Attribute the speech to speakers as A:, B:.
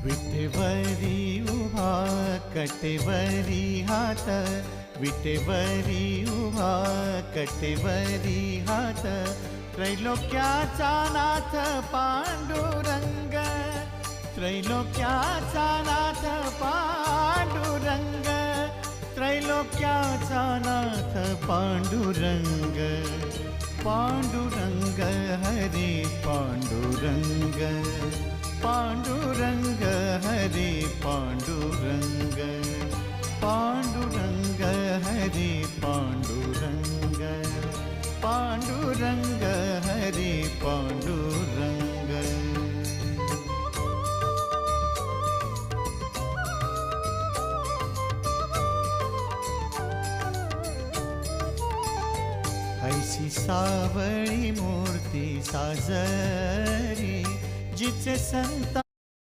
A: विटेवरी उभा कटेवरी हात, विटेवरी उभा कटेवरी हात, त्रैलोक्याचा नाथ पांडुरंग, त्रैलोक्याचा नाथ पांडुरंग, त्रैलोक्याचा नाथ पांडुरंग, पांडुरंग हरे पांडुरंग, पांडुरंग हरे पांडुरंग, पांडुरंग हरे पांडुरंग, पांडुरंग हरे पांडुरंग। ऐसी सावळी मूर्ती साजरी जिचे संत